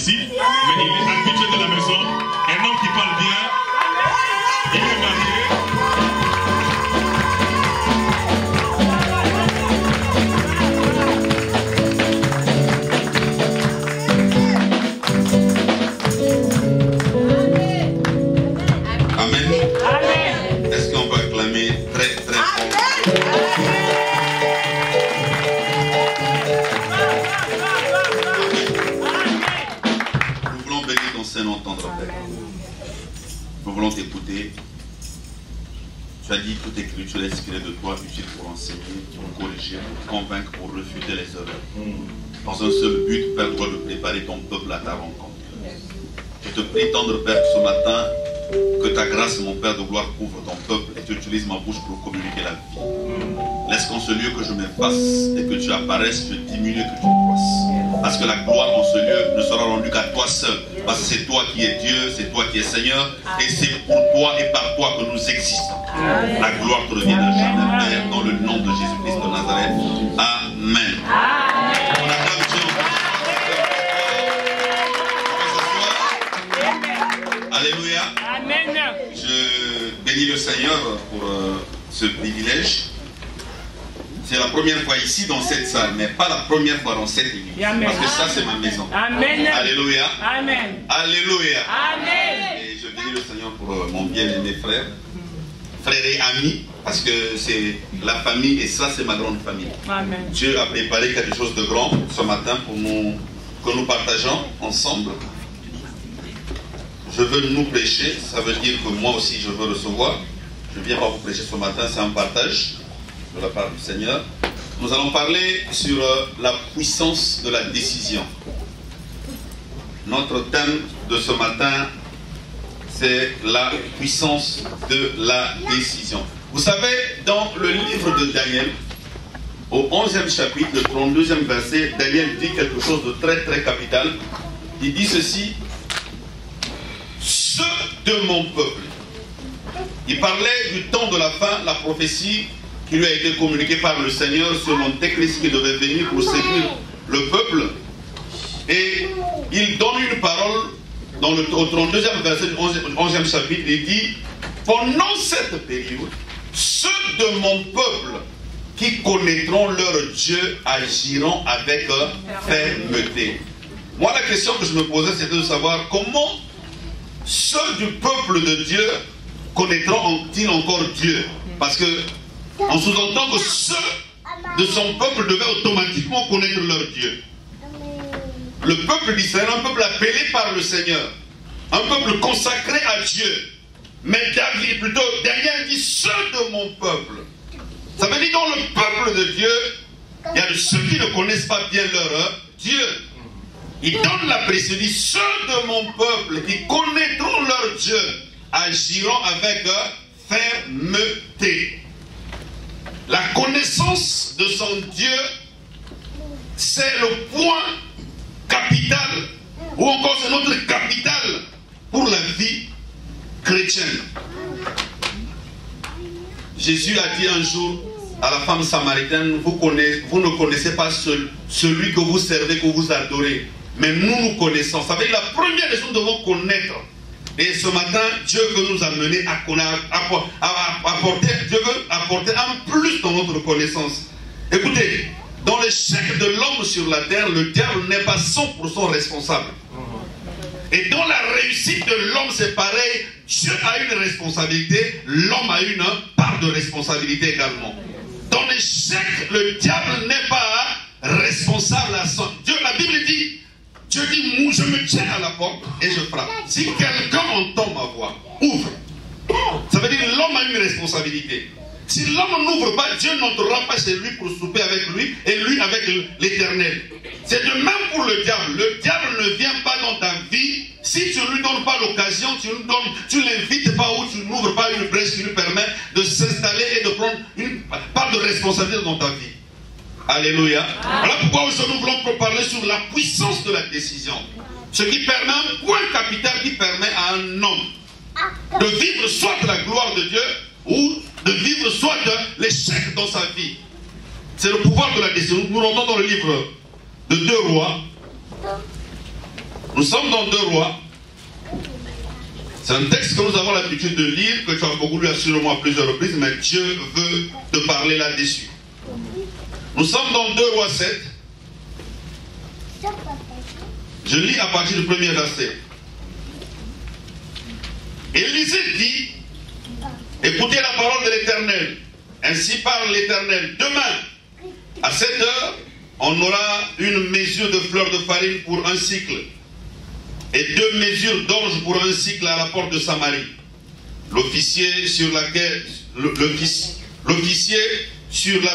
ici, mais il est habitué de la maison. Un homme qui parle bien, il est marié. Amen. Est-ce qu'on peut acclamer très très fort? Nous voulons bénir ton Saint-Nom, tendre Père. Nous voulons t'écouter. Tu as dit toute écriture est inspirée de toi, utile pour enseigner, pour corriger, pour convaincre, pour refuter les erreurs. Dans un seul but, Père, toi de préparer ton peuple à ta rencontre. Je te prie, tendre Père, ce matin, que ta grâce, mon Père de gloire, couvre ton peuple et tu utilises ma bouche pour communiquer la vie. Laisse qu'en ce lieu que je m'efface et que tu apparaisses, je diminue et que tu croisses. Parce que la gloire en ce lieu ne sera rendue qu'à toi seul. Parce que c'est toi qui es Dieu, c'est toi qui es Seigneur. Et c'est pour toi et par toi que nous existons. La gloire te revient à jamais, Père, dans le nom de Jésus-Christ de Nazareth. Amen. On acclame Dieu. Alléluia. Amen. Je bénis le Seigneur pour ce privilège. C'est la première fois ici dans cette salle, mais pas la première fois dans cette église. Amen. Parce que ça, c'est ma maison. Amen. Alléluia. Amen. Alléluia. Amen. Et je bénis le Seigneur pour mon bien-aimé frère, frère et ami, parce que c'est la famille et ça, c'est ma grande famille. Amen. Dieu a préparé quelque chose de grand ce matin pour nous, que nous partageons ensemble. Je veux nous prêcher, ça veut dire que moi aussi je veux recevoir. Je ne viens pas vous prêcher ce matin, c'est un partage de la part du Seigneur. Nous allons parler sur la puissance de la décision. Notre thème de ce matin, c'est la puissance de la décision. Vous savez, dans le livre de Daniel, au 11e chapitre, le 32e verset, Daniel dit quelque chose de très très capital. Il dit ceci: ceux de mon peuple. Il parlait du temps de la fin, la prophétie qui lui a été communiquée par le Seigneur sur l'Antéchrist qui devait venir pour séduire le peuple. Et il donne une parole dans au 32e verset du 11e chapitre. Il dit: pendant cette période, ceux de mon peuple qui connaîtront leur Dieu agiront avec fermeté. Moi, la question que je me posais, c'était de savoir comment ceux du peuple de Dieu connaîtront-ils encore Dieu? Parce que on sous-entend que ceux de son peuple devaient automatiquement connaître leur Dieu. Le peuple d'Israël, un peuple appelé par le Seigneur, un peuple consacré à Dieu. Mais David, plutôt Daniel dit ceux de mon peuple. Ça veut dire dans le peuple de Dieu, il y a ceux qui ne connaissent pas bien leur Dieu. Il donne la précision, ceux de mon peuple qui connaîtront leur Dieu agiront avec fermeté. La connaissance de son Dieu, c'est le point capital, ou encore c'est notre capital pour la vie chrétienne. Jésus a dit un jour à la femme samaritaine: vous ne connaissez pas celui que vous servez, que vous adorez. Mais nous connaissons. Ça veut dire la première chose que nous devons connaître. Et ce matin, Dieu veut nous amener à apporter, Dieu veut apporter un plus dans notre connaissance. Écoutez, dans l'échec de l'homme sur la terre, le diable n'est pas 100% responsable. Et dans la réussite de l'homme, c'est pareil. Dieu a une responsabilité, l'homme a une part de responsabilité également. Dans l'échec, le diable n'est pas responsable à son... Dieu, la Bible dit, Dieu dit, je me tiens à la porte et je frappe. Si quelqu'un entend ma voix, ouvre. Ça veut dire que l'homme a une responsabilité. Si l'homme n'ouvre pas, Dieu n'entrera pas chez lui pour souper avec lui et lui avec l'Éternel. C'est de même pour le diable. Le diable ne vient pas dans ta vie si tu ne lui donnes pas l'occasion, tu ne l'invites pas ou tu n'ouvres pas une brèche qui lui permet de s'installer et de prendre une part de responsabilité dans ta vie. Alléluia. Voilà pourquoi aujourd'hui nous voulons parler sur la puissance de la décision. Ce qui permet un point capital qui permet à un homme de vivre soit la gloire de Dieu ou de vivre soit l'échec dans sa vie. C'est le pouvoir de la décision. Nous rentrons dans le livre de 2 Rois. Nous sommes dans 2 Rois. C'est un texte que nous avons l'habitude de lire, que tu as beaucoup lu assurément à plusieurs reprises, mais Dieu veut te parler là-dessus. Nous sommes dans 2 Rois 7. Je lis à partir du premier verset. Élisée dit, écoutez la parole de l'Éternel. Ainsi parle l'Éternel. Demain, à 7 heures, on aura une mesure de fleurs de farine pour 1 cycle. Et 2 mesures d'orge pour 1 cycle à la porte de Samarie. L'officier sur la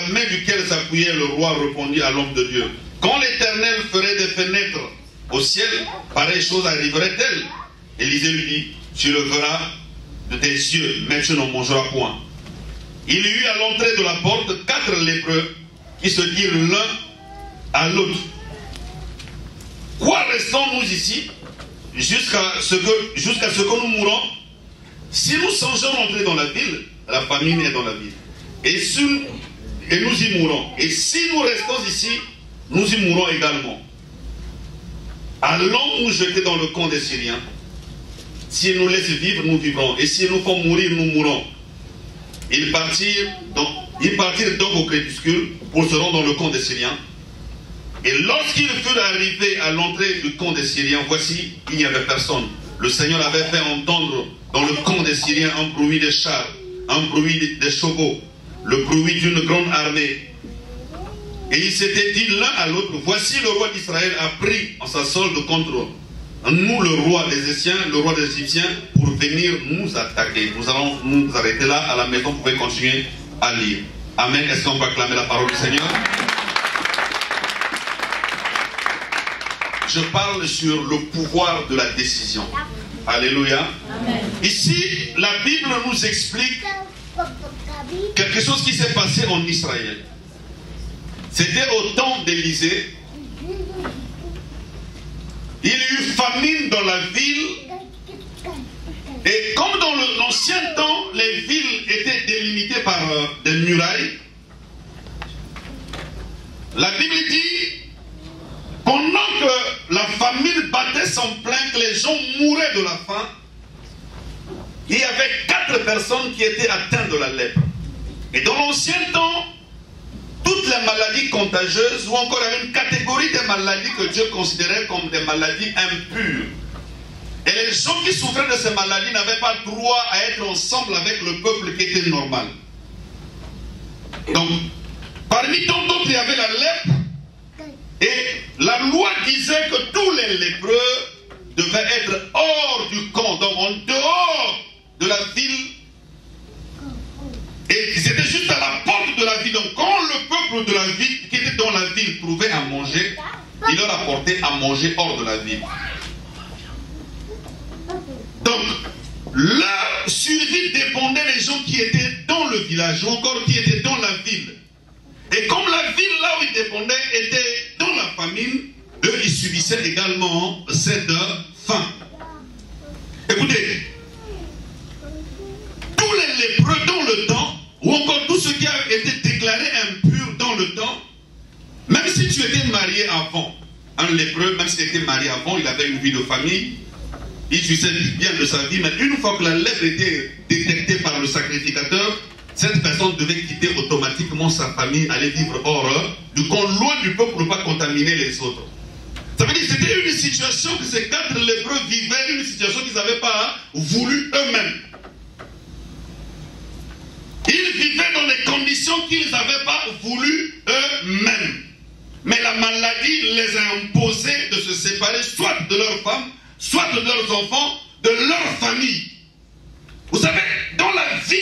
main duquel s'appuyait le roi répondit à l'homme de Dieu. Quand l'Éternel ferait des fenêtres au ciel, pareille chose arriverait-elle? Élisée lui dit, tu le verras de tes yeux, mais tu n'en mangeras point. Il y eut à l'entrée de la porte 4 lépreux qui se dirent l'un à l'autre. Quoi restons-nous ici jusqu'à ce que nous mourons? Si nous songeons rentrer dans la ville, la famine est dans la ville. Et nous y mourons. Et si nous restons ici, nous y mourrons également. Allons nous jeter dans le camp des Syriens. S'ils nous laissent vivre, nous vivrons. Et s'ils nous font mourir, nous mourrons. Ils partirent donc au crépuscule pour se rendre dans le camp des Syriens. Et lorsqu'ils furent arrivés à l'entrée du camp des Syriens, voici, il n'y avait personne. Le Seigneur avait fait entendre dans le camp des Syriens un bruit de chars, un bruit des chevaux, le bruit d'une grande armée. Et ils s'étaient dit l'un à l'autre, voici le roi d'Israël a pris en sa solde contre nous, le roi des Égyptiens, le roi des Égyptiens, pour venir nous attaquer. Nous allons nous arrêter là à la maison, vous pouvez continuer à lire. Amen. Est-ce qu'on peut acclamer la parole du Seigneur? Je parle sur le pouvoir de la décision. Alléluia. Amen. Ici, la Bible nous explique quelque chose qui s'est passé en Israël. C'était au temps d'Élisée. Il y eut famine dans la ville. Et comme dans l'ancien temps, les villes étaient délimitées par des murailles, la Bible dit, pendant que la famine battait son plein, que les gens mouraient de la faim, il y avait 4 personnes qui étaient atteintes de la lèpre. Et dans l'ancien temps, toutes les maladies contagieuses, ou encore une catégorie de maladies que Dieu considérait comme des maladies impures. Et les gens qui souffraient de ces maladies n'avaient pas droit à être ensemble avec le peuple qui était normal. Donc, parmi tant d'autres, il y avait la lèpre. Et la loi disait que tous les lépreux devaient être hors du camp, donc en dehors de la ville. Et ils étaient juste à la porte de la ville. Donc quand le peuple de la ville, qui était dans la ville, trouvait à manger, il leur apportait à manger hors de la ville. Donc, leur survie dépendait des gens qui étaient dans le village, ou encore qui étaient dans la ville. Et comme la ville là où ils dépendaient était dans la famine, eux ils subissaient également cette faim. Écoutez, tous les lépreux dans le temps, ou encore tous ceux qui avaient été déclarés impurs dans le temps, même si tu étais marié avant, un lépreux, même s'il était marié avant, il avait une vie de famille, il jouissait bien de sa vie, mais une fois que la lèpre était détectée par le sacrificateur, cette personne devait quitter automatiquement sa famille, aller vivre hors du camp, loin du peuple pour ne pas contaminer les autres. Ça veut dire que c'était une situation que ces 4 lépreux vivaient, une situation qu'ils n'avaient pas voulu eux-mêmes. Ils vivaient dans des conditions qu'ils n'avaient pas voulu eux-mêmes. Mais la maladie les a imposé de se séparer soit de leurs femmes, soit de leurs enfants, de leur famille. Vous savez, dans la vie,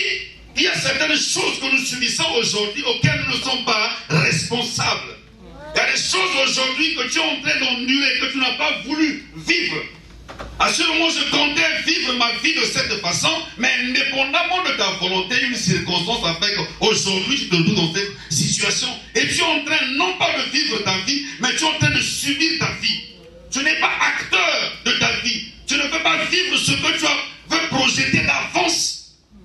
il y a certaines choses que nous subissons aujourd'hui auxquelles nous ne sommes pas responsables. Il y a des choses aujourd'hui que tu es en train d'endurer, que tu n'as pas voulu vivre. Assurément, je comptais vivre ma vie de cette façon, mais indépendamment de ta volonté, une circonstance a fait qu'aujourd'hui tu te trouves dans cette situation. Et tu es en train non pas de vivre ta vie, mais tu es en train de subir ta vie. Tu n'es pas acteur de ta vie. Tu ne peux pas vivre ce que tu veux projeter d'avance.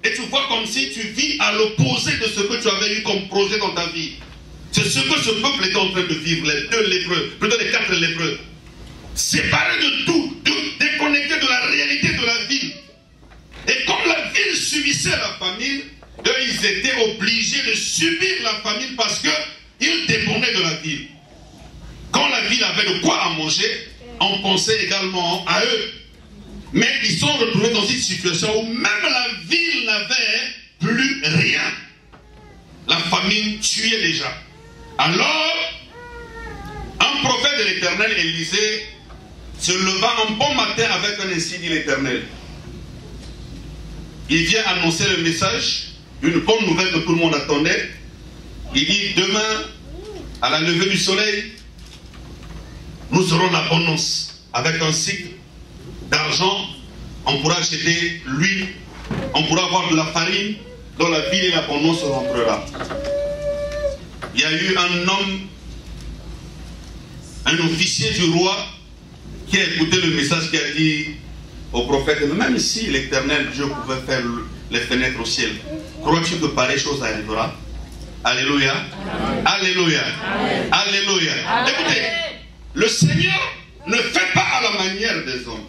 Et tu vois comme si tu vis à l'opposé de ce que tu avais eu comme projet dans ta vie. C'est ce que ce peuple était en train de vivre, les 2 lépreux, plutôt les 4 lépreux. séparés de tout, déconnectés de la réalité de la ville. Et comme la ville subissait la famine, eux, ils étaient obligés de subir la famine parce qu'ils dépendaient de la ville. Quand la ville avait de quoi à manger, on pensait également à eux. Mais ils sont retrouvés dans une situation où même la ville n'avait plus rien. La famine tuait déjà. Alors, un prophète de l'Éternel, Élisée, se leva un bon matin avec un ainsi dit l'Éternel. Il vient annoncer le message, une bonne nouvelle que tout le monde attendait. Il dit, demain, à la levée du soleil, nous aurons l'abondance. Avec un cycle d'argent, on pourra acheter l'huile, on pourra avoir de la farine, dans la ville et l'abondance rentrera. Il y a eu un homme, un officier du roi, qui a écouté le message, qui a dit au prophète, même si l'Éternel Dieu pouvait faire les fenêtres au ciel, crois-tu que pareille chose arrivera? Alléluia. Alléluia. Alléluia. Écoutez, le Seigneur ne fait pas à la manière des hommes.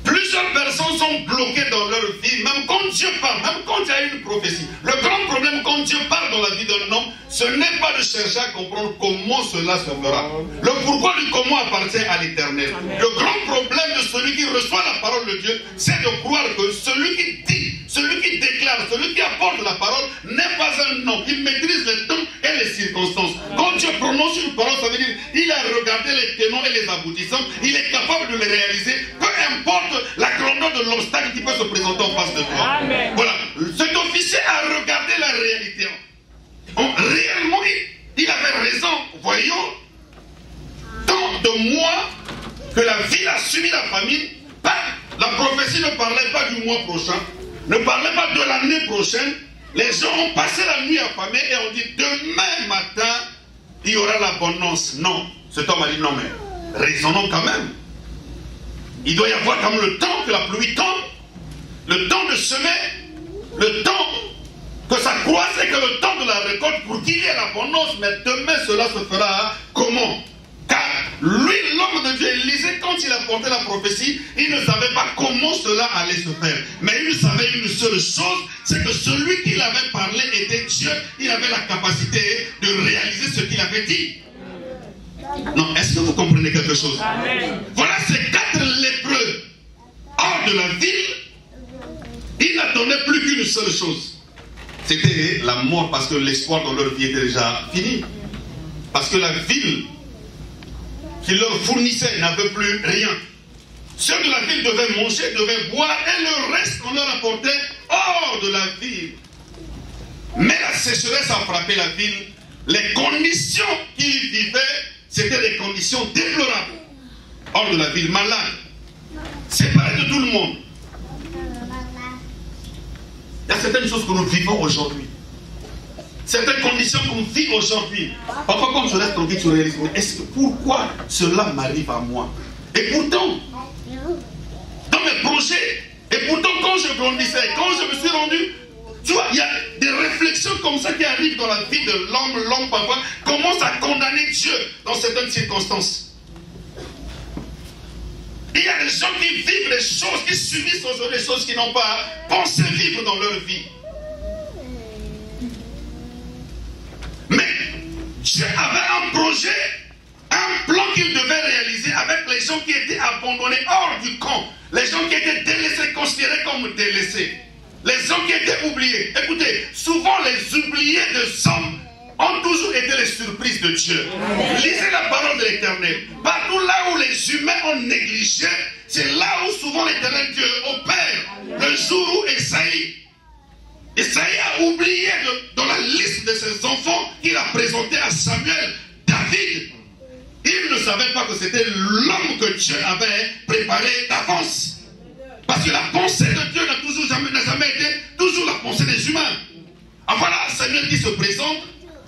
Plusieurs personnes sont bloquées dans leur vie, même quand Dieu parle, même quand il y a une prophétie. Le grand problème quand Dieu parle dans la vie d'un homme, ce n'est pas de chercher à comprendre comment cela se fera. Le pourquoi du comment appartient à l'Éternel. Le grand problème de celui qui reçoit la parole de Dieu, c'est de croire que celui qui dit, celui qui déclare, celui qui apporte la parole n'est pas un homme. Il maîtrise les temps et les circonstances. Quand Dieu prononce une parole, ça veut dire qu'il a regardé les tenants et les aboutissants. Il est capable de les réaliser, peu importe la grandeur de l'obstacle qui peut se présenter en face de toi. Amen. Voilà. Cet officier a regardé la réalité. Réellement, il avait raison. Voyons, tant de mois que la ville a subi la famine, la prophétie ne parlait pas du mois prochain, ne parlait pas de l'année prochaine. Les gens ont passé la nuit affamés et ont dit demain matin, il y aura l'abondance. Non. Cet homme a dit non, mais raisonnons quand même. Il doit y avoir comme le temps que la pluie tombe, le temps de semer, le temps que ça croisse et que le temps de la récolte pour qu'il y ait l'abondance. Mais demain cela se fera comment? Car lui, l'homme de Dieu, Élisée, quand il a porté la prophétie, il ne savait pas comment cela allait se faire. Mais il savait une seule chose, c'est que celui qui l'avait parlé était Dieu. Il avait la capacité de réaliser ce qu'il avait dit. Non, est-ce que vous comprenez quelque chose? Amen. Voilà ces 4 lépreux hors de la ville. Ils n'attendaient plus qu'une seule chose. C'était la mort, parce que l'espoir dans leur vie était déjà fini. Parce que la ville qui leur fournissait n'avait plus rien. Ceux de la ville devaient manger, devaient boire, et le reste qu'on leur apportait hors de la ville. Mais la sécheresse a frappé la ville. Les conditions qu'ils vivaient, c'était des conditions déplorables. Hors de la ville, malade, séparés de tout le monde. Il y a certaines choses que nous vivons aujourd'hui. Certaines conditions qu'on vit aujourd'hui. Parfois, quand tu restes tranquille, tu réalises, mais pourquoi cela m'arrive à moi? Et pourtant, dans mes projets, et pourtant quand je grandissais, quand je me suis rendu, tu vois, il y a des réflexions comme ça qui arrivent dans la vie de l'homme. L'homme parfois commence à condamner Dieu dans certaines circonstances. Il y a des gens qui vivent des choses, qui subissent aujourd'hui des choses qu'ils n'ont pas pensé vivre dans leur vie. Mais Dieu avait un projet, un plan qu'il devait réaliser avec les gens qui étaient abandonnés hors du camp, les gens qui étaient délaissés, considérés comme délaissés, les gens qui étaient oubliés. Écoutez, souvent les oubliés de hommes ont toujours été les surprises de Dieu. Lisez la parole de l'Éternel. Partout là où les humains ont négligé, c'est là où souvent l'Éternel Dieu opère. Le jour où Esaïe a oublié dans la liste de ses enfants qu'il a présenté à Samuel, David. Il ne savait pas que c'était l'homme que Dieu avait préparé d'avance. Parce que la pensée de Dieu n'a jamais été toujours la pensée des humains. Ah, voilà Samuel qui se présente,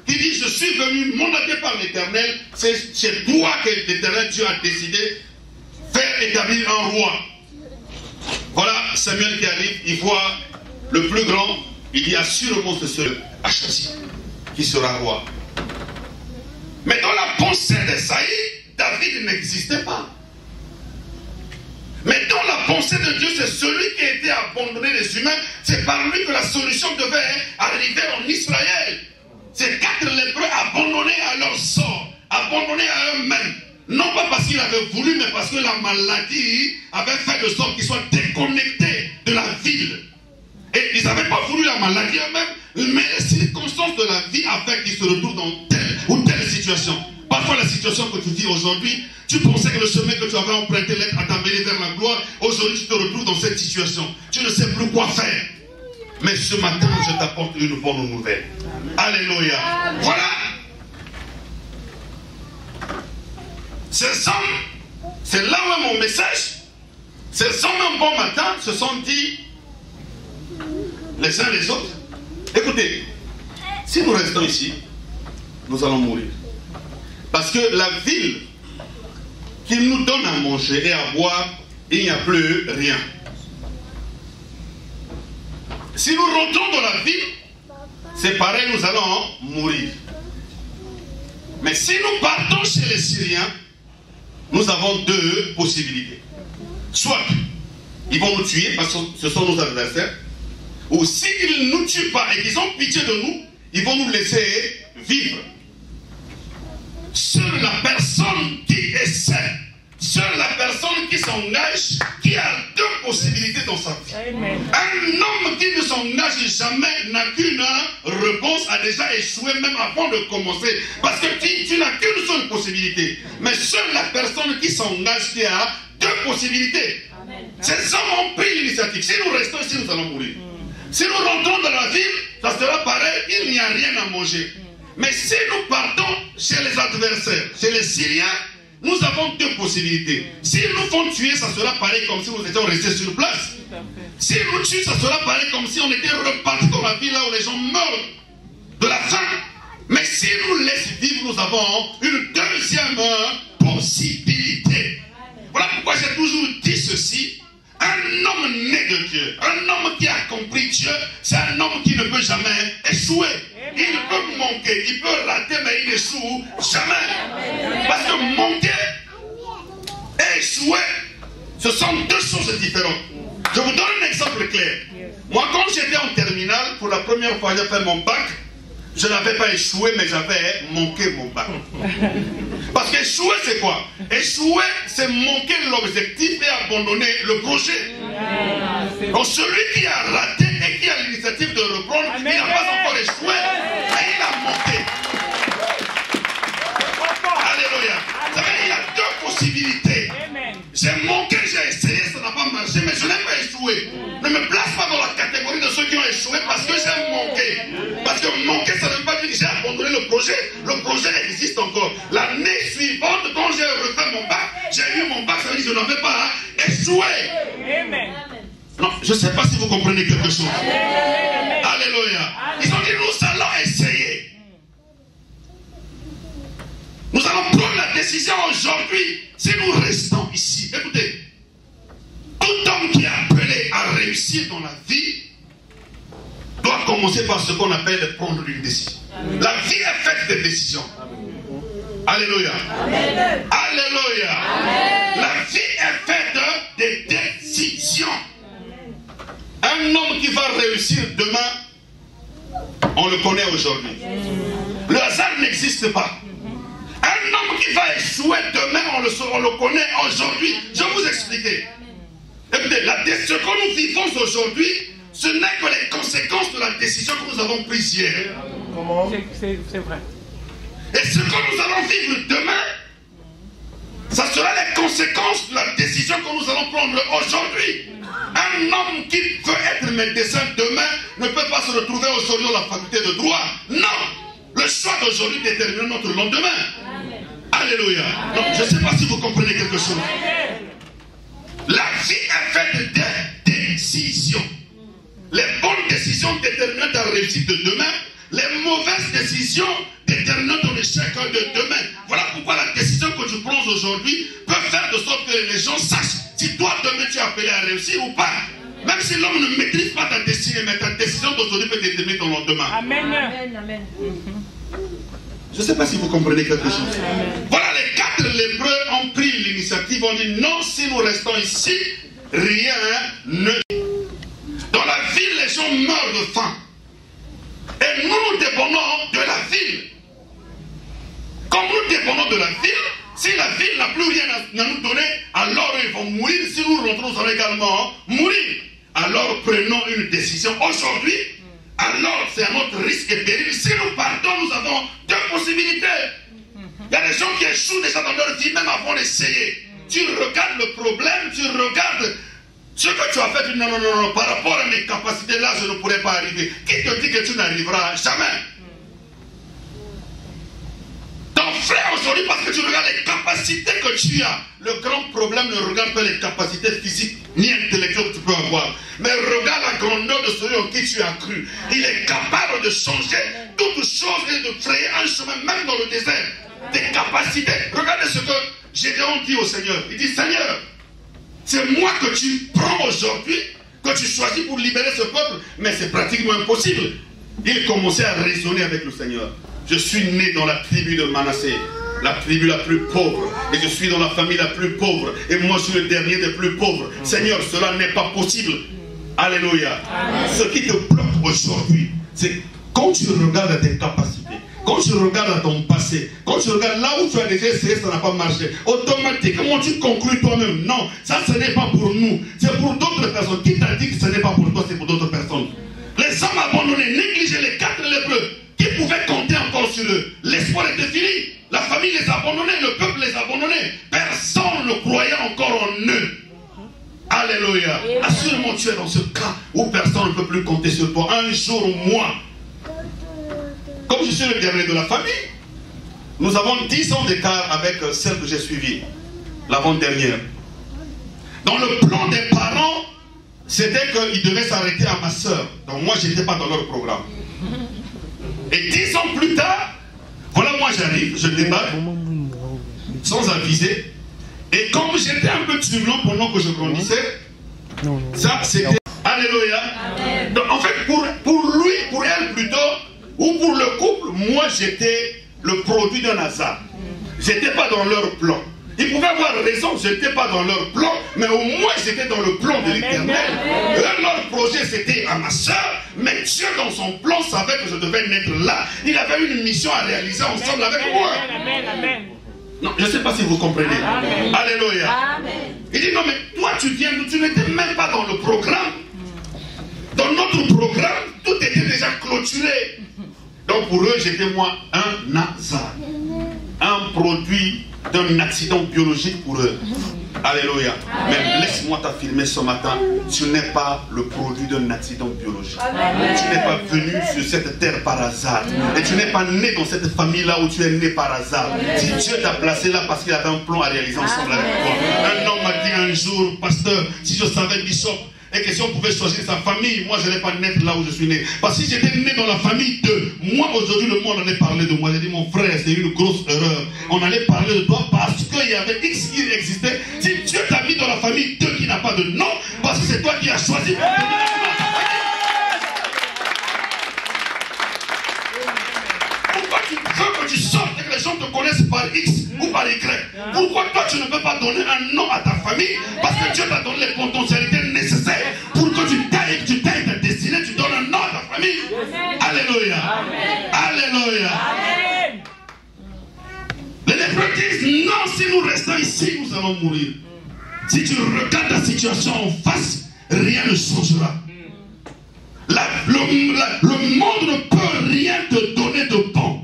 qui dit, je suis venu mandaté par l'Éternel, c'est toi que l'Éternel Dieu a décidé faire établir un roi. Voilà Samuel qui arrive, il voit le plus grand, il dit, assurément ce sera Achazi qui sera roi. Mais dans la pensée d'Esaïe, la ville n'existait pas. Mais dans la pensée de Dieu, c'est celui qui a été abandonné des humains, c'est par lui que la solution devait arriver en Israël. Ces 4 lépreux abandonnés à leur sort, abandonnés à eux-mêmes. Non pas parce qu'ils avaient voulu, mais parce que la maladie avait fait de sorte qu'ils soient déconnectés de la ville. Et ils n'avaient pas voulu la maladie eux-mêmes, mais les circonstances de la vie ont fait qu'ils se retrouvent dans telle ou telle situation. Parfois la situation que tu vis aujourd'hui, tu pensais que le chemin que tu avais emprunté à t'amener vers la gloire, aujourd'hui tu te retrouves dans cette situation. Tu ne sais plus quoi faire. Mais ce matin, je t'apporte une bonne nouvelle. Alléluia. Voilà. Ces hommes, c'est là où est mon message. Ces hommes, un bon matin, se sont dit, les uns les autres, écoutez, si nous restons ici, nous allons mourir. Parce que la ville qui nous donne à manger et à boire, il n'y a plus rien. Si nous rentrons dans la ville, c'est pareil, nous allons mourir. Mais si nous partons chez les Syriens, nous avons 2 possibilités. Soit ils vont nous tuer parce que ce sont nos adversaires, ou s'ils ne nous tuent pas et qu'ils ont pitié de nous, ils vont nous laisser vivre. Seule la personne qui essaie, seule la personne qui s'engage, qui a 2 possibilités dans sa vie. Amen. Un homme qui ne s'engage jamais n'a qu'une réponse, a déjà échoué même avant de commencer. Parce que tu n'as qu'une seule possibilité. Mais seule la personne qui s'engage, qui a 2 possibilités. Amen. Ces hommes ont pris l'initiative. Si nous restons ici, nous allons mourir. Si nous rentrons dans la ville, ça sera pareil, il n'y a rien à manger. Mais si nous partons chez les adversaires, chez les Syriens, nous avons 2 possibilités. S'ils nous font tuer, ça sera pareil comme si nous étions restés sur place. S'ils nous tuent, ça sera pareil comme si on était reparti dans la ville là où les gens meurent de la faim. Mais s'ils nous laissent vivre, nous avons une 2e possibilité. Voilà pourquoi j'ai toujours dit ceci. Un homme né de Dieu, un homme qui a compris Dieu, c'est un homme qui ne peut jamais échouer. Il peut manquer, il peut rater, mais il n'échoue jamais. Parce que manquer et échouer, ce sont 2 choses différentes. Je vous donne un exemple clair. Moi, quand j'étais en terminale, pour la première fois, j'ai fait mon bac. Je n'avais pas échoué, mais j'avais manqué mon bac. Parce qu'échouer, c'est quoi? Échouer, c'est manquer l'objectif et abandonner le projet. Donc celui qui a raté et qui a l'initiative de reprendre, il n'a pas encore échoué, mais il a manqué. Alléluia. Vous savez, il y a 2 possibilités. J'ai manqué, j'ai essayé, ça n'a pas marché, mais je n'ai pas échoué. Ne me place pas dans la catégorie de ceux qui ont échoué parce que j'ai manqué. Parce que manquer, ça ne veut pas dire que j'ai abandonné le projet. Le projet existe encore. L'année suivante, quand j'ai refait mon bac, j'ai eu mon bac, ça veut dire que je n'avais pas échoué. Amen. Non, je ne sais pas si vous comprenez quelque chose. Amen. Alléluia. Ils ont dit, nous allons essayer. Nous allons prendre la décision aujourd'hui. Si nous restons ici, écoutez, tout homme qui est appelé à réussir dans la vie doit commencer par ce qu'on appelle de prendre une décision. Amen. La vie est faite de décisions. Alléluia. Amen. Alléluia. Amen. La vie est faite de décisions. Un homme qui va réussir demain, on le connaît aujourd'hui. Le hasard n'existe pas. Un homme qui va échouer demain, on le connaît aujourd'hui. Je vais vous expliquer. Écoutez, ce que nous vivons aujourd'hui, ce n'est que les conséquences de la décision que nous avons prise hier. Comment? C'est vrai. Et ce que nous allons vivre demain, ça sera les conséquences de la décision que nous allons prendre aujourd'hui. Un homme qui veut être médecin demain ne peut pas se retrouver aujourd'hui dans la faculté de droit. Non! Le choix d'aujourd'hui détermine notre lendemain. Amen. Alléluia. Donc, je ne sais pas si vous comprenez quelque chose. Amen. La vie est faite de décisions. Les bonnes décisions déterminent ta réussite de demain. Les mauvaises décisions déterminent ton échec de demain. Voilà pourquoi la décision que tu prends aujourd'hui peut faire de sorte que les gens sachent si toi demain tu es appelé à réussir ou pas. Même si l'homme ne maîtrise pas ta destinée, mais ta décision d'aujourd'hui peut déterminer ton lendemain. Amen. Amen. Je ne sais pas si vous comprenez quelque chose. Amen. Voilà les 4 lépreux ont pris l'initiative, ont dit non, si nous restons ici, rien ne... Dans la ville, les gens meurent de faim. Et nous, nous dépendons de la ville. Comme nous dépendons de la ville, si la ville n'a plus rien à nous donner, alors ils vont mourir. Si nous rentrons, nous allons également mourir. Alors prenons une décision aujourd'hui. Alors c'est un autre risque et péril. Si nous partons, nous avons deux possibilités. Il y a des gens qui échouent déjà dans leur vie, même avant d'essayer. Tu regardes le problème, tu regardes ce que tu as fait. Tu dis non, non, non, non, par rapport à mes capacités là, je ne pourrais pas arriver. Qui te dit que tu n'arriveras jamais? Ton frère aujourd'hui, parce que tu regardes les capacités que tu as, le grand problème ne regarde pas les capacités physiques ni intellectuelles que tu peux avoir, mais regarde la grandeur de celui en qui tu as cru. Il est capable de changer toutes choses et de créer un chemin, même dans le désert. Des capacités. Regardez ce que Gédéon dit au Seigneur. Il dit, Seigneur, c'est moi que tu prends aujourd'hui, que tu choisis pour libérer ce peuple, mais c'est pratiquement impossible. Il commençait à raisonner avec le Seigneur. Je suis né dans la tribu de Manassé, la tribu la plus pauvre, et je suis dans la famille la plus pauvre, et moi je suis le dernier des plus pauvres. Seigneur, cela n'est pas possible. Alléluia. Amen. Ce qui te bloque aujourd'hui, c'est quand tu regardes tes capacités, quand tu regardes à ton passé, quand tu regardes là où tu as déjà essayé, ça n'a pas marché, automatiquement tu conclus toi-même, non, ça ce n'est pas pour nous, c'est pour d'autres personnes. Qui t'a dit que ce n'est pas pour toi, c'est pour d'autres personnes? Les hommes abandonnés, négligés, les 4 lépreux, qui pouvaient compter encore sur eux? L'espoir était fini. La famille les abandonnait, le peuple les abandonnait. Personne ne croyait encore en eux. Alléluia. Assurément, tu es dans ce cas où personne ne peut plus compter sur toi. Un jour, moi, comme je suis le dernier de la famille, nous avons 10 ans d'écart avec celle que j'ai suivie, l'avant-dernière. Dans le plan des parents, c'était qu'ils devaient s'arrêter à ma soeur. Donc moi, je n'étais pas dans leur programme. Et 10 ans plus tard, voilà, moi j'arrive, je débarque, sans aviser. Et comme j'étais un peu turbulent pendant que je grandissais, ça c'était... Alléluia. Donc en fait, pour lui, pour elle plutôt, ou pour le couple, moi j'étais le produit d'un hasard. J'étais pas dans leur plan. Ils pouvaient avoir raison, je n'étais pas dans leur plan, mais au moins j'étais dans le plan de l'Éternel. Leur projet c'était à ma soeur, mais Dieu dans son plan savait que je devais naître là. Il avait une mission à réaliser ensemble avec moi. Non, je ne sais pas si vous comprenez. Amen. Alléluia. Amen. Il dit non, mais toi tu viens, tu n'étais même pas dans le programme. Dans notre programme, tout était déjà clôturé. Donc pour eux, j'étais moi un hasard. Un produit d'un accident biologique pour eux. Alléluia. Mais laisse-moi t'affirmer ce matin, tu n'es pas le produit d'un accident biologique. Amen. Tu n'es pas venu sur cette terre par hasard. Et tu n'es pas né dans cette famille-là où tu es né par hasard. Si Dieu t'a placé là parce qu'il avait un plan à réaliser ensemble avec toi. Un homme m'a dit un jour, pasteur, si je savais, Bishop, et que si on pouvait choisir sa famille, moi je n'allais pas naître là où je suis né. Parce que si j'étais né dans la famille de moi, aujourd'hui le monde allait parler de moi. J'ai dit mon frère, c'est une grosse erreur. On allait parler de toi parce qu'il y avait X qui existait. Si Dieu t'a mis dans la famille 2 qui n'a pas de nom, parce que c'est toi qui as choisi pour donner un nom. Pourquoi tu veux que tu sortes et que les gens te connaissent par X ou par Y? Pourquoi toi tu ne peux pas donner un nom à ta famille? Parce que Dieu t'a donné les potentialités nécessaires pour que tu tailles ta destinée, tu donnes un nom à ta famille. Alléluia. Amen. Alléluia. Amen. Les lépreux disent non, si nous restons ici, nous allons mourir. Si tu regardes la situation en face, rien ne changera. Le monde ne peut rien te donner de bon.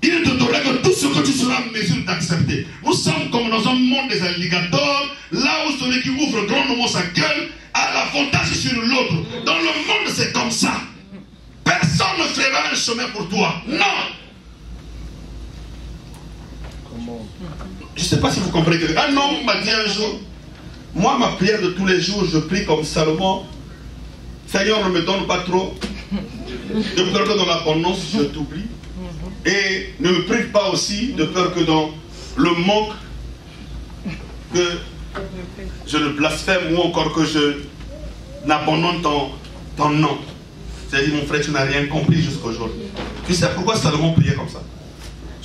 Il ne te donnera que tout ce que tu seras en mesure d'accepter. Nous sommes comme dans un monde des alligators, là où celui qui ouvre grandement sa gueule a l'avantage sur l'autre. Dans le monde, c'est comme ça. Personne ne fera un chemin pour toi. Non. Je ne sais pas si vous comprenez. Un homme m'a dit un jour, moi, ma prière de tous les jours, je prie comme Salomon. Seigneur, ne me donne pas trop. De peur que dans l'abondance, je t'oublie. Et ne me prive pas aussi de peur que dans le manque, que je ne blasphème ou encore que je n'abandonne ton nom. C'est-à-dire, mon frère, tu n'as rien compris jusqu'à aujourd'hui. Tu sais pourquoi Salomon priait comme ça?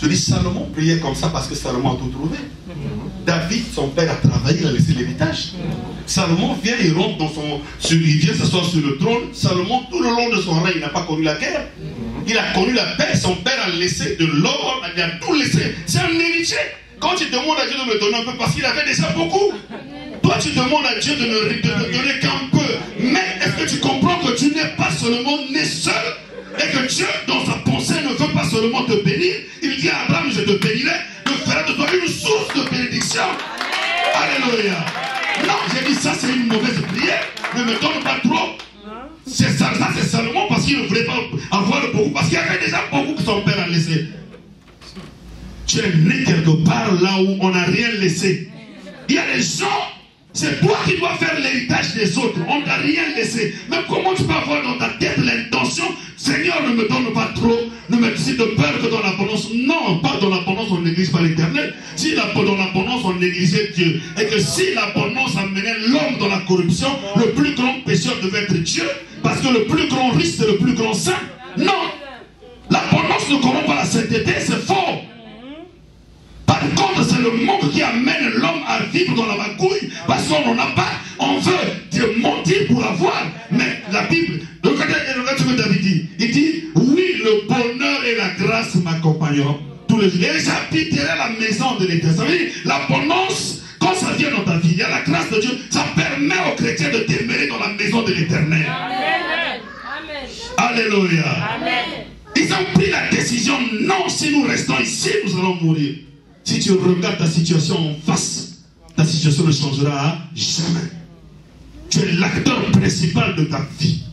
Je dis, Salomon priait comme ça parce que Salomon a tout trouvé. David, son père, a travaillé, il a laissé l'héritage. Salomon vient, il rentre dans son... Il vient s'asseoir sur le trône. Salomon, tout le long de son règne, il n'a pas connu la guerre. Il a connu la paix. Son père a laissé de l'or, il a tout laissé. C'est un héritier. Quand tu demandes à Dieu de me donner un peu, parce qu'il avait déjà beaucoup. Toi, tu demandes à Dieu de me donner qu'un peu. Mais est-ce que tu comprends que tu n'es pas seulement né seul? Et que Dieu, dans sa pensée, ne veut pas seulement te bénir. Il dit à Abraham, je te bénirai, je ferai de toi une source de bénédiction. Alléluia. Non, j'ai dit ça, c'est une mauvaise prière. Ne me donne pas trop. C'est ça, c'est Salomon parce qu'il ne voulait pas avoir beaucoup. Parce qu'il y avait déjà beaucoup que son père a laissé. Tu es né quelque part là où on n'a rien laissé. Il y a des gens, c'est toi qui dois faire l'héritage des autres. On ne t'a rien laissé. Mais comment tu peux avoir dans ta tête l'intention, Seigneur, ne me donne pas trop, ne me dis de peur que dans l'abondance. Non, pas dans l'abondance, on néglige pas l'Éternel. Si dans l'abondance, on négligeait Dieu. Et que si l'abondance amenait l'homme dans la corruption, le plus grand pécheur devait être Dieu. Parce que le plus grand risque, c'est le plus grand saint. Non, l'abondance ne corrompt pas la sainteté, c'est faux. Par contre, c'est le monde qui amène l'homme à vivre dans la magouille. Parce qu'on n'en a pas. On veut mentir pour avoir. Mais la Bible, regardez ce que David dit. Il dit, oui, le bonheur et la grâce m'accompagneront tous les jours. Et j'habiterai la maison de l'Éternel. Ça veut dire, l'abondance, quand ça vient dans ta vie, il y a la grâce de Dieu. Ça permet aux chrétiens de demeurer dans la maison de l'Éternel. Amen. Alléluia. Amen. Ils ont pris la décision, non, si nous restons ici, nous allons mourir. Si tu regardes ta situation en face, ta situation ne changera jamais. Tu es l'acteur principal de ta vie.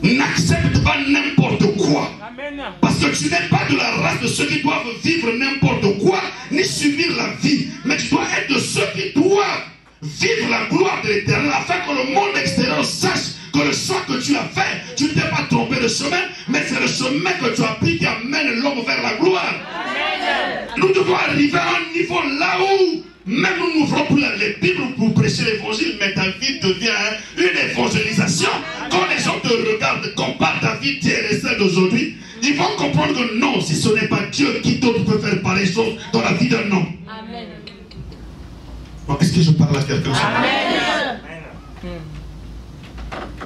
N'accepte pas n'importe quoi. Amen. Parce que tu n'es pas de la race de ceux qui doivent vivre n'importe quoi, ni subir la vie. Mais tu dois être de ceux qui doivent vivre la gloire de l'Éternel, afin que le monde extérieur sache que le choix que tu as fait, tu ne t'es pas trompé de chemin, mais c'est le chemin que tu as pris qui amène l'homme vers la gloire. Amen. Nous devons arriver à un niveau là où même nous n'ouvrons plus les Bibles pour prêcher l'évangile, mais ta vie devient une évangélisation. Quand les gens te regardent, comparent ta vie d'hier et celle d'aujourd'hui, ils vont comprendre que non, si ce n'est pas Dieu, qui d'autre peut faire pareilles choses dans la vie d'un homme. Amen. Bon, est-ce que je parle à quelqu'un? Amen.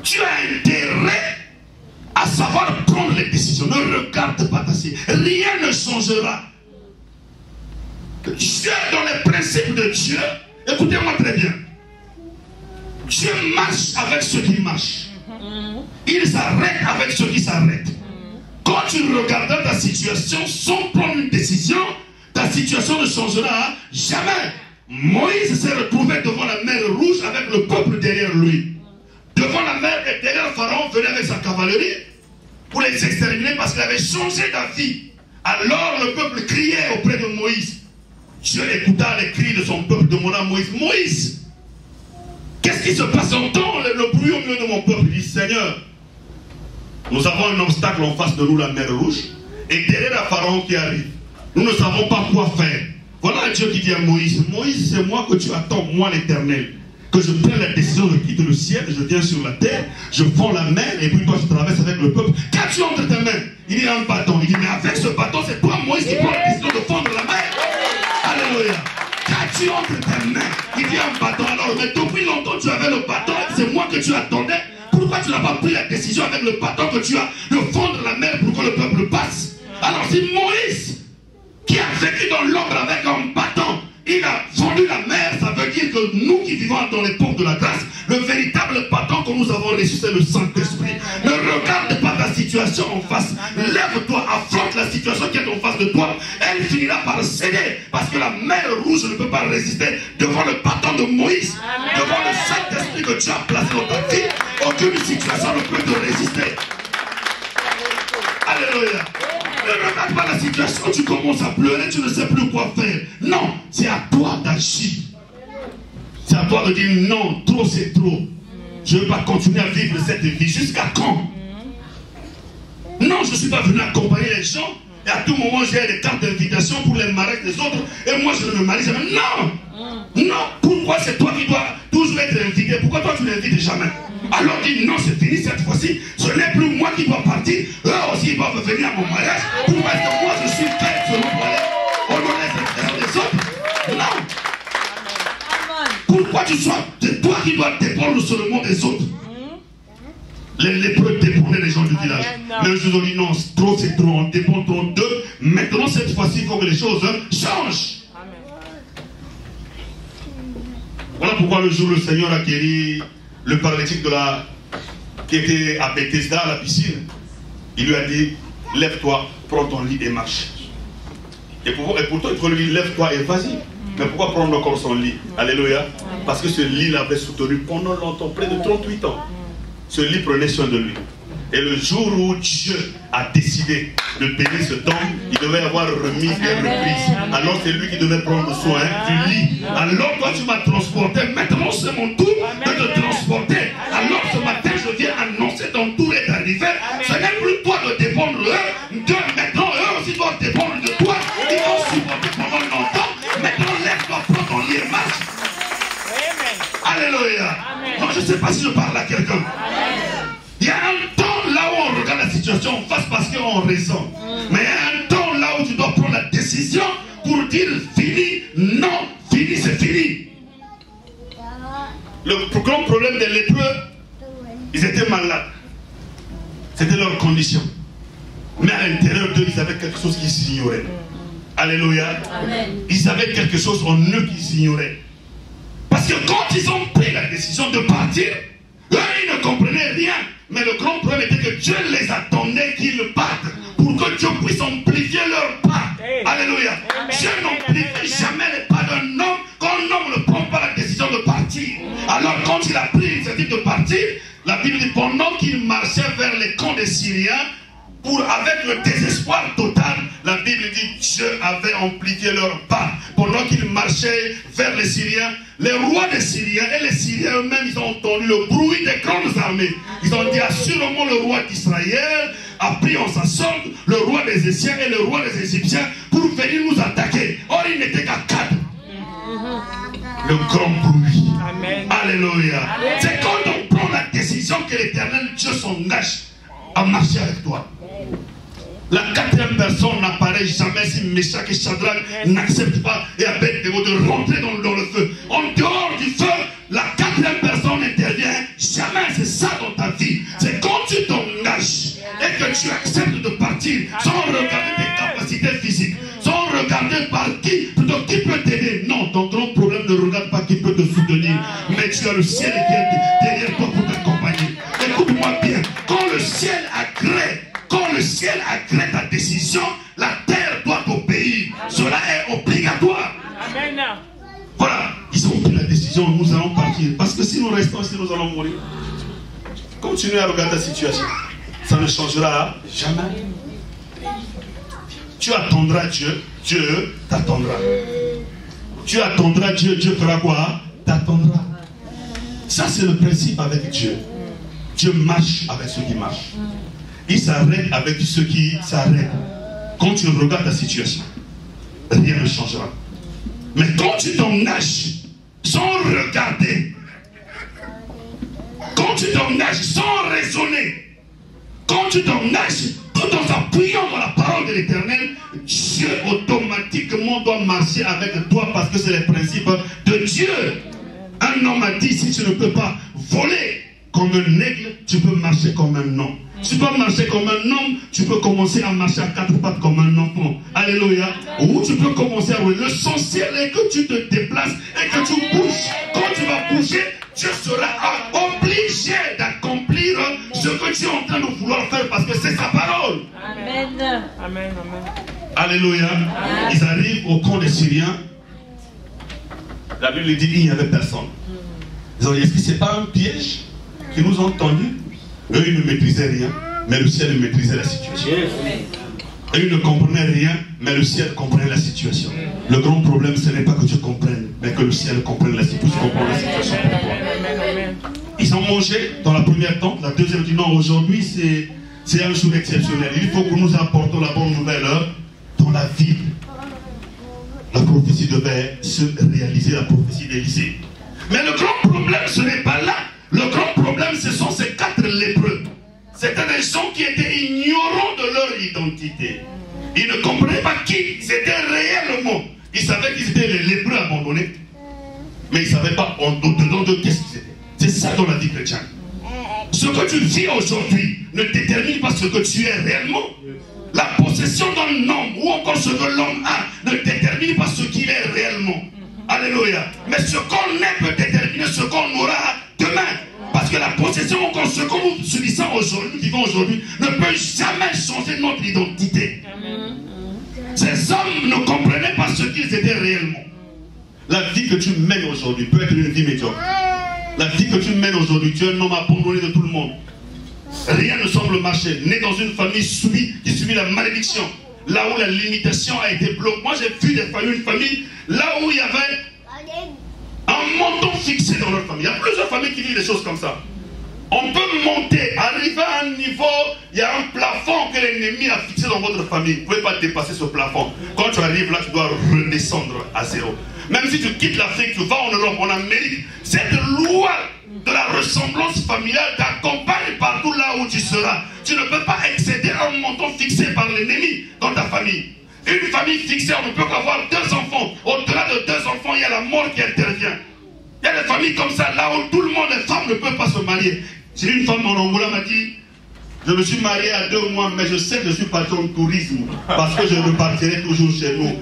Tu as intérêt à savoir prendre les décisions. Ne regarde pas ta vie. Rien ne changera. Dieu, dans les principes de Dieu, écoutez-moi très bien. Dieu marche avec ceux qui marchent. Il s'arrête avec ceux qui s'arrêtent. Quand tu regardes ta situation sans prendre une décision, ta situation ne changera jamais. Moïse s'est retrouvé devant la mer Rouge avec le peuple derrière lui. Devant la mer et derrière Pharaon venait avec sa cavalerie pour les exterminer parce qu'il avait changé d'avis. Alors le peuple criait auprès de Moïse. Dieu écouta les cris de son peuple, demanda à Moïse, Moïse, qu'est-ce qui se passe? J'entends le bruit au milieu de mon peuple. Il dit, Seigneur, nous avons un obstacle en face de nous, la mer Rouge, et derrière la Pharaon qui arrive. Nous ne savons pas quoi faire. Voilà un Dieu qui dit à Moïse, Moïse, c'est moi que tu attends, moi l'Éternel. Que je prenne la décision, je quitte le ciel, je viens sur la terre, je fonds la mer, et puis toi je traverse avec le peuple. Qu'as-tu entre tes mains? Il dit un bâton. Il dit, mais avec ce bâton, c'est toi, Moïse, qui prend la décision de fondre la mer. Alléluia. Qu'as-tu entre tes mains? Il dit un bâton. Alors, mais depuis longtemps, tu avais le bâton, c'est moi que tu attendais. Pourquoi tu n'as pas pris la décision avec le bâton que tu as de fondre la mer pour que le peuple passe? Alors, si Moïse, qui a vécu dans l'ombre avec un bâton, il a fondu la mer, ça veut dire que nous qui vivons dans l'époque de la grâce, le véritable bâton que nous avons reçu, c'est le Saint-Esprit. Ne regarde pas ta situation en face. Lève-toi, affronte la situation qui est en face de toi. Elle finira par céder. Parce que la mer Rouge ne peut pas résister devant le bâton de Moïse. Amen. Devant le Saint-Esprit que tu as placé dans ta vie. Aucune situation ne peut te résister. Alléluia. Ne regarde pas la situation, tu commences à pleurer, tu ne sais plus quoi faire. Non, c'est à toi d'agir. C'est à toi de dire non, trop c'est trop. Je ne veux pas continuer à vivre cette vie. Jusqu'à quand? Non, je ne suis pas venu accompagner les gens. Et à tout moment, j'ai des cartes d'invitation pour les mariages des autres. Et moi, je ne me marie jamais. Non! Non! Pourquoi c'est toi qui dois toujours être invité? Pourquoi toi, tu ne l'invites jamais? Alors dis non, c'est fini cette fois-ci. Ce n'est plus moi qui dois partir. Eux aussi, ils doivent venir à mon mariage. Pourquoi est-ce que moi, je suis fait selon toi? qui dois dépendre seulement des autres. Les lépreux dépendaient les gens du village. Les gens ont dit non, trop c'est trop, on dépend trop d'eux. Maintenant, cette fois-ci, il faut que les choses changent. Voilà pourquoi le jour le Seigneur a guéri le paralytique qui était à Bethesda, à la piscine. Il lui a dit, lève-toi, prends ton lit et marche. Et pourtant, il faut lui dire, lève-toi et vas-y. Mais pourquoi prendre encore son lit? Alléluia. Parce que ce lit l'avait soutenu pendant longtemps, près de 38 ans. Ce lit prenait soin de lui. Et le jour où Dieu a décidé de payer ce temps, il devait avoir remise et reprise. Alors c'est lui qui devait prendre soin du lit. Alors toi tu m'as transporté, maintenant c'est mon tour de te transporter. Alors ce matin je viens annoncer ton tour est arrivé. Ce n'est plus toi de dépendre d'eux. Maintenant eux aussi doivent dépendre de toi. Ils vont supporter pendant longtemps. Maintenant lève-toi, prends ton lit et marche. Alléluia. Non, je ne sais pas si je parle à quelqu'un. Il y a un temps là où on regarde la situation en face parce qu'on raisonne. Mais il y a un temps là où tu dois prendre la décision pour dire fini, non, fini, c'est fini. Le grand problème des lépreux, ils étaient malades. C'était leur condition. Mais à l'intérieur d'eux, ils avaient quelque chose qu'ils ignoraient. Alléluia. Amen. Ils avaient quelque chose en eux qu'ils ignoraient. Parce que quand ils ont pris la décision de partir, eux, ils ne comprenaient rien. Mais le grand problème était que Dieu les attendait qu'ils partent pour que Dieu puisse amplifier leur pas. Alléluia. Dieu n'amplifie jamais les pas d'un homme quand un homme ne prend pas la décision de partir. Alors quand il a pris l'initiative de partir, la Bible dit pendant qu'il marchait vers les camps des Syriens, avec le désespoir total, la Bible dit Dieu avait amplifié leur pas. Pendant qu'ils marchaient vers les Syriens, les rois des Syriens et les Syriens eux-mêmes, ils ont entendu le bruit des grandes armées. Ils ont dit assurément le roi d'Israël a pris en sa solde le roi des Égyptiens et le roi des Égyptiens pour venir nous attaquer. Or il n'était qu'à 4. Le grand bruit. Amen. Alléluia. C'est quand on prend la décision que l'Éternel Dieu s'engage à marcher avec toi. La quatrième personne n'apparaît jamais si Meshach et Shadrach n'acceptent pas et Abednego de rentrer dans le feu. En dehors du feu, la quatrième personne n'intervient jamais. C'est ça dans ta vie. C'est quand tu t'engages et que tu acceptes de partir sans regarder tes capacités physiques, sans regarder par qui peut t'aider. Non, ton grand problème ne regarde pas qui peut te soutenir, mais tu as le ciel qui est derrière toi pour t'accompagner. Écoute-moi bien, quand le ciel agrée ta décision, la terre doit t'obéir. Cela est obligatoire. Amen. Voilà, ils ont pris la décision, nous allons partir. Parce que si nous restons ici, nous allons mourir. Continue à regarder ta situation. Ça ne changera jamais. Tu attendras Dieu, Dieu t'attendra. Tu attendras Dieu, Dieu fera quoi? T'attendra. Ça c'est le principe avec Dieu. Dieu marche avec ceux qui marchent. Il s'arrête avec ceux qui s'arrêtent. Quand tu regardes ta situation, rien ne changera. Mais quand tu t'engages sans regarder, quand tu t'engages sans raisonner, quand tu t'engages tout en s'appuyant dans la parole de l'Éternel, Dieu automatiquement doit marcher avec toi parce que c'est le principe de Dieu. Un homme a dit, si tu ne peux pas voler comme un aigle, tu peux marcher comme un homme. Tu peux marcher comme un homme, tu peux commencer à marcher à 4 pattes comme un enfant. Alléluia. Ou tu peux commencer à rouler. L'essentiel est que tu te déplaces et que tu bouges. Quand tu vas bouger, Dieu sera obligé d'accomplir ce que tu es en train de vouloir faire parce que c'est sa parole. Amen. Amen. Amen. Alléluia. Ils arrivent au camp des Syriens. La Bible dit qu'il n'y avait personne. Ils ont dit, est-ce que ce n'est pas un piège qu'ils nous ont tendu? Eux, ils ne maîtrisaient rien, mais le ciel maîtrisait la situation. Eux, ils ne comprenaient rien, mais le ciel comprenait la situation. Le grand problème, ce n'est pas que tu comprennes, mais que le ciel comprenne la situation pour toi. Ils ont mangé dans la première tente, la deuxième dit non, aujourd'hui c'est un jour exceptionnel. Il faut que nous apportons la bonne nouvelle dans la ville. La prophétie devait se réaliser, la prophétie d'Élisée. Mais le grand problème, ce n'est pas là. Le grand problème, ce sont ces 4 lépreux. C'était des gens qui étaient ignorants de leur identité. Ils ne comprenaient pas qui ils étaient réellement. Ils savaient qu'ils étaient les lépreux abandonnés. Mais ils ne savaient pas au-dedans de qu'est-ce qu'ils étaient. C'est ça dans la vie chrétienne. Ce que tu vis aujourd'hui ne détermine pas ce que tu es réellement. La possession d'un homme ou encore ce que l'homme a ne détermine pas ce qu'il est réellement. Alléluia. Mais ce qu'on est peut déterminer ce qu'on aura demain. Parce que la possession, encore ce que nous subissons aujourd'hui, nous vivons aujourd'hui, ne peut jamais changer notre identité. Ces hommes ne comprenaient pas ce qu'ils étaient réellement. La vie que tu mènes aujourd'hui peut être une vie médiocre. La vie que tu mènes aujourd'hui, tu es un homme abandonné de tout le monde. Rien ne semble marcher. Né dans une famille qui subit la malédiction. Là où la limitation a été bloquée. Moi j'ai vu une famille, là où il y avait un montant fixé dans leur famille. Il y a plusieurs familles qui vivent des choses comme ça. On peut monter, arriver à un niveau, il y a un plafond que l'ennemi a fixé dans votre famille. Vous ne pouvez pas dépasser ce plafond. Quand tu arrives là, tu dois redescendre à zéro. Même si tu quittes l'Afrique, tu vas en Europe, en Amérique, cette loi de la ressemblance familiale t'accompagne partout là où tu seras. Tu ne peux pas excéder un montant fixé par l'ennemi dans ta famille. Une famille fixée, on ne peut qu'avoir 2 enfants. Au-delà de 2 enfants, il y a la mort qui intervient. Il y a des familles comme ça, là où tout le monde, les femmes ne peuvent pas se marier. J'ai une femme en Angola m'a dit, je me suis marié à 2 mois, mais je sais que je suis parti en tourisme, parce que je repartirai toujours chez nous.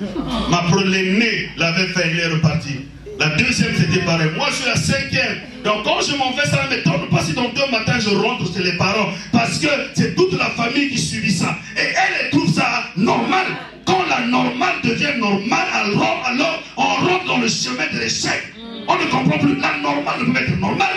Ma l'aînée l'avait fait, il est reparti. La deuxième, c'était pareil. Moi, je suis la 5e. Donc, quand je m'en vais, ça ne m'étonne pas si dans 2 matins, je rentre chez les parents. Parce que c'est toute la famille qui subit ça. Et elle trouve ça normal. Quand la normale devient normale, alors on rentre dans le chemin de l'échec. On ne comprend plus. La normale ne peut être normale.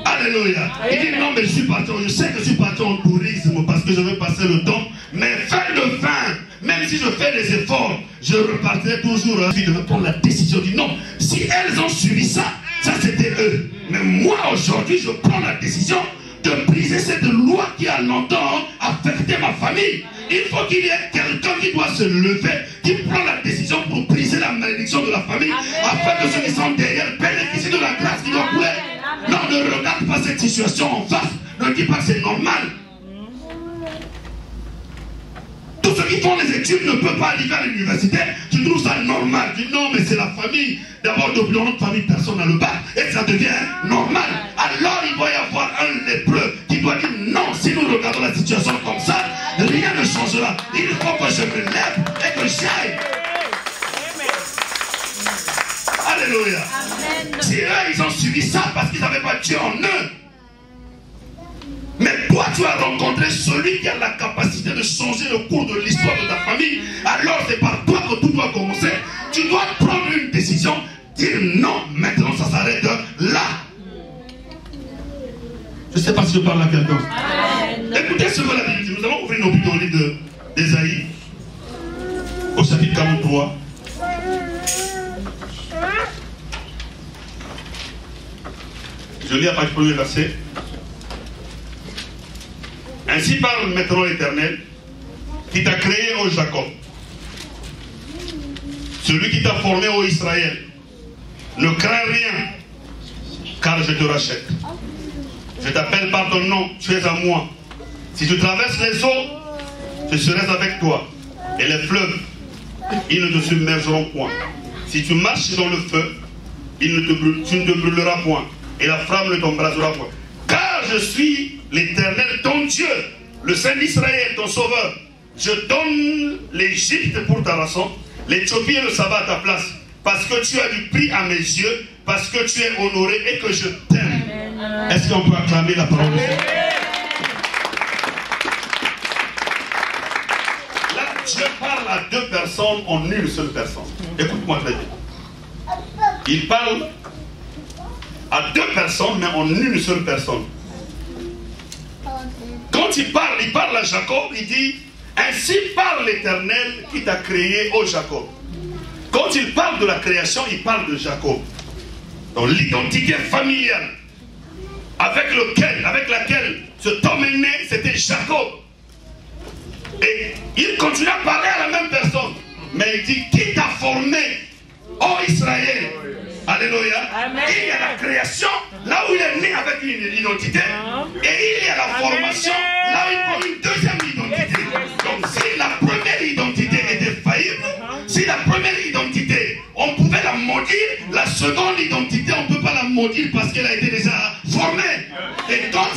Alléluia. Il dit non, mais je sais que je suis parti en tourisme parce que je veux passer le temps. Mais fin de fin, même si je fais des efforts, je repartirai toujours. Je devais prendre la décision. Je dis non, si elles ont suivi ça, ça c'était eux. Mais moi aujourd'hui, je prends la décision de briser cette loi qui a longtemps affecté ma famille. Il faut qu'il y ait quelqu'un qui doit se lever, qui prend la décision pour briser la malédiction de la famille, afin que ceux qui sont derrière bénéficient de la grâce qui doit couler. Non, ne regarde pas cette situation en face. Ne dis pas que c'est normal. Tous ceux qui font les études ne peuvent pas arriver à l'université. Tu trouves ça normal. Tu dis non, mais c'est la famille. D'abord, dans notre famille, personne n'a le bac. Et ça devient normal. Alors, il doit y avoir un lépreux qui doit dire non. Si nous regardons la situation comme ça, rien ne changera. Il faut que je me lève et que j'aille. Alléluia. Si eux, ils ont subi ça parce qu'ils n'avaient pas Dieu en eux. Mais toi, tu as rencontré celui qui a la capacité de changer le cours de l'histoire de ta famille. Alors c'est par toi que tout doit commencer. Tu dois prendre une décision, dire non, maintenant ça s'arrête là. Je ne sais pas si je parle à quelqu'un. Écoutez ce que la Bible dit. Nous allons ouvrir nos Bibles dans le livre d'Ésaïe, au chapitre 43. Je lis à partir du premier verset. Ainsi parle maintenant l'Éternel, qui t'a créé, ô Jacob. Celui qui t'a formé, ô Israël. Ne crains rien, car je te rachète. Je t'appelle par ton nom, tu es à moi. Si tu traverses les eaux, je serai avec toi. Et les fleuves, ils ne te submergeront point. Si tu marches dans le feu, tu ne te brûleras point. Et la flamme ne t'embrasera point. Car je suis l'Éternel, ton Dieu, le Saint d'Israël, ton Sauveur. Je donne l'Égypte pour ta rançon, l'Éthiopie et le sabbat à ta place, parce que tu as du prix à mes yeux, parce que tu es honoré et que je t'aime. Est-ce qu'on peut acclamer la parole de Dieu? Là, Dieu parle à 2 personnes en une seule personne. Écoute-moi très bien. Il parle à 2 personnes, mais en une seule personne. Quand il parle à Jacob, il dit ainsi parle l'Éternel qui t'a créé, ô Jacob. Quand il parle de la création, il parle de Jacob. Donc l'identité familiale avec laquelle cet homme est né, c'était Jacob. Et il continue à parler à la même personne. Mais il dit qui t'a formé, ô Israël. Alléluia. Amen. Il y a la création, là où il est né avec une identité. Et il y a la formation, là où il prend une deuxième identité. Donc si la première identité était faillible, si la première identité, on pouvait la maudire, la seconde identité, on ne peut pas la maudire parce qu'elle a été déjà formée.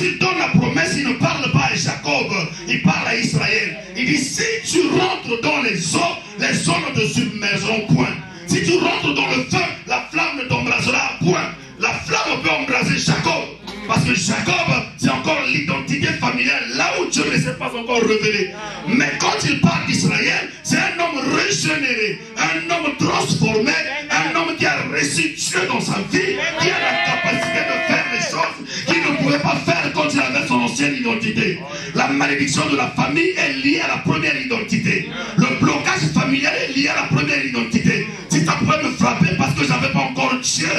il donne la promesse, il ne parle pas à Jacob, il parle à Israël. Il dit, si tu rentres dans les eaux ne te submergeront point. Si tu rentres dans le feu, la flamme ne t'embrasera point. La flamme peut embraser Jacob. Parce que Jacob, c'est encore l'identité familiale, là où Dieu ne s'est pas encore révélé. Mais quand il parle d'Israël, c'est un homme régénéré, un homme transformé, un homme qui a reçu Dieu dans sa vie, qui a la capacité de faire les choses qu'il ne pouvait pas faire quand il avait son ancienne identité. La malédiction de la famille est liée à la première identité. Le blocage familial est lié à la première identité. Si ça pouvait me frapper parce que je n'avais pas encore Dieu,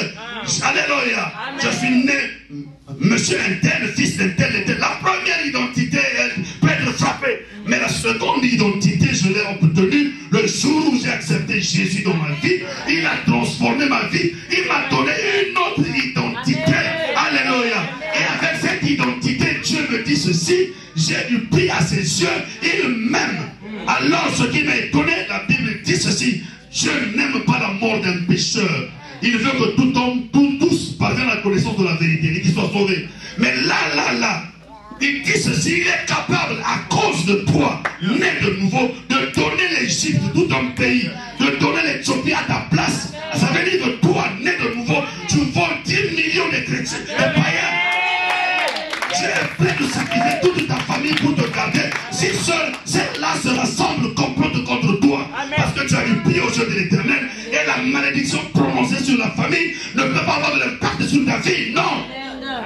alléluia, je suis né monsieur un tel, fils d'un tel, un tel. La première identité, elle peut être frappée. Mais la seconde identité, je l'ai obtenue le jour où j'ai accepté Jésus dans ma vie. Il a transformé ma vie. Il m'a donné une autre identité. Alléluia. Et avec cette identité, Dieu me dit ceci. J'ai du prix à ses yeux. Il m'aime. Alors, ce qui m'a étonné, la Bible dit ceci. Dieu n'aime pas la mort d'un pécheur. Il veut que tout homme, tous parviennent à la connaissance de la vérité et qu'ils soient sauvés. Mais là, il dit ceci, il est capable, à cause de toi, né de nouveau, de donner l'Égypte, tout un pays, de donner l'Éthiopie à ta place. Ça veut dire que toi, né de nouveau, tu vaux 10 millions de chrétiens, de païens. Tu es prêt de sacrifier toute ta famille pour te garder. Si seul, celle-là se rassemble, complote contre toi. Parce que tu as eu pris au jeu de l'Éternel. Et la malédiction prononcée sur la famille ne peut pas avoir de l'impact sur ta vie. Non.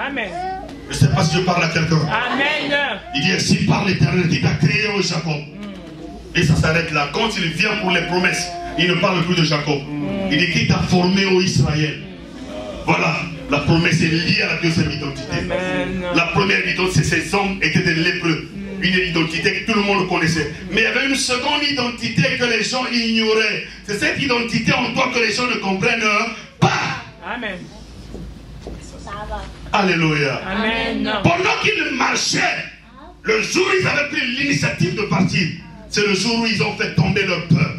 Amen. Je ne sais pas si je parle à quelqu'un. Amen. Il dit ainsi par l'Éternel qui t'a créé au Jacob. Et ça s'arrête là. Quand il vient pour les promesses, il ne parle plus de Jacob. Il dit qui t'a formé au Israël. Voilà. La promesse est liée à la deuxième identité. Amen. La première identité, c'est ces hommes étaient des lépreux. Une identité que tout le monde connaissait. Mais il y avait une seconde identité que les gens ignoraient. C'est cette identité en toi que les gens ne comprennent pas. Amen. Alléluia. Amen. Pendant qu'ils marchaient, le jour où ils avaient pris l'initiative de partir, c'est le jour où ils ont fait tomber leur peur.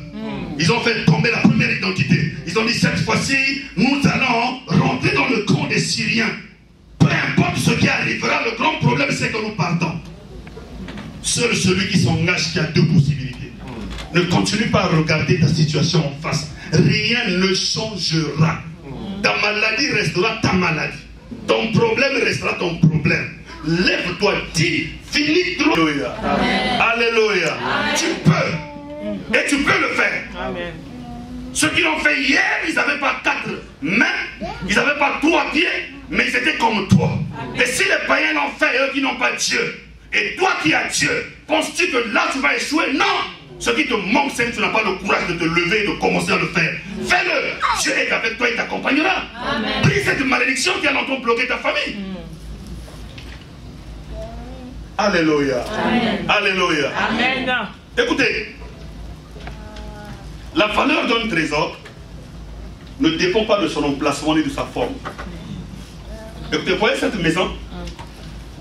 Ils ont fait tomber la première identité. Ils ont dit cette fois-ci, nous allons rentrer dans le camp des Syriens. Peu importe ce qui arrivera, le grand problème c'est que nous partons. Seul celui qui s'engage qui a deux possibilités. Ne continue pas à regarder ta situation en face. Rien ne changera. Ta maladie restera ta maladie. Ton problème restera ton problème. Lève-toi, dis, finis trop. Alléluia. Alléluia. Tu peux. Et tu peux le faire. Amen. Ceux qui l'ont fait hier, ils n'avaient pas 4 mains, ils n'avaient pas 3 pieds, mais ils étaient comme toi. Et si les païens l'ont fait, eux qui n'ont pas Dieu, et toi qui as Dieu, penses-tu que là tu vas échouer? Non! Ce qui te manque, c'est que tu n'as pas le courage de te lever et de commencer à le faire. Fais-le! Dieu est avec toi et t'accompagnera. Prie cette malédiction qui a longtemps bloqué ta famille. Alléluia. Amen. Alléluia. Amen. Écoutez, la valeur d'un trésor ne dépend pas de son emplacement ni de sa forme. Écoutez, vous voyez cette maison?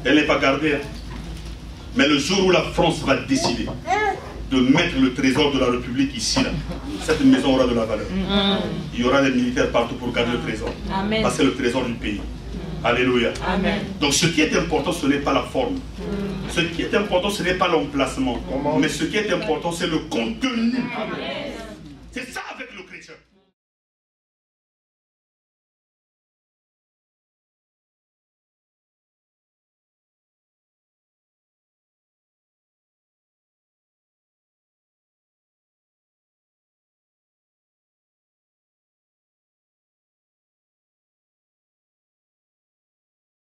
Elle n'est pas gardée. Mais le jour où la France va décider de mettre le trésor de la République ici, là, cette maison aura de la valeur. Il y aura des militaires partout pour garder le trésor. Amen. Parce que c'est le trésor du pays. Alléluia. Amen. Donc ce qui est important, ce n'est pas la forme. Ce qui est important, ce n'est pas l'emplacement. Mais ce qui est important, c'est le contenu. C'est ça avec le chrétien.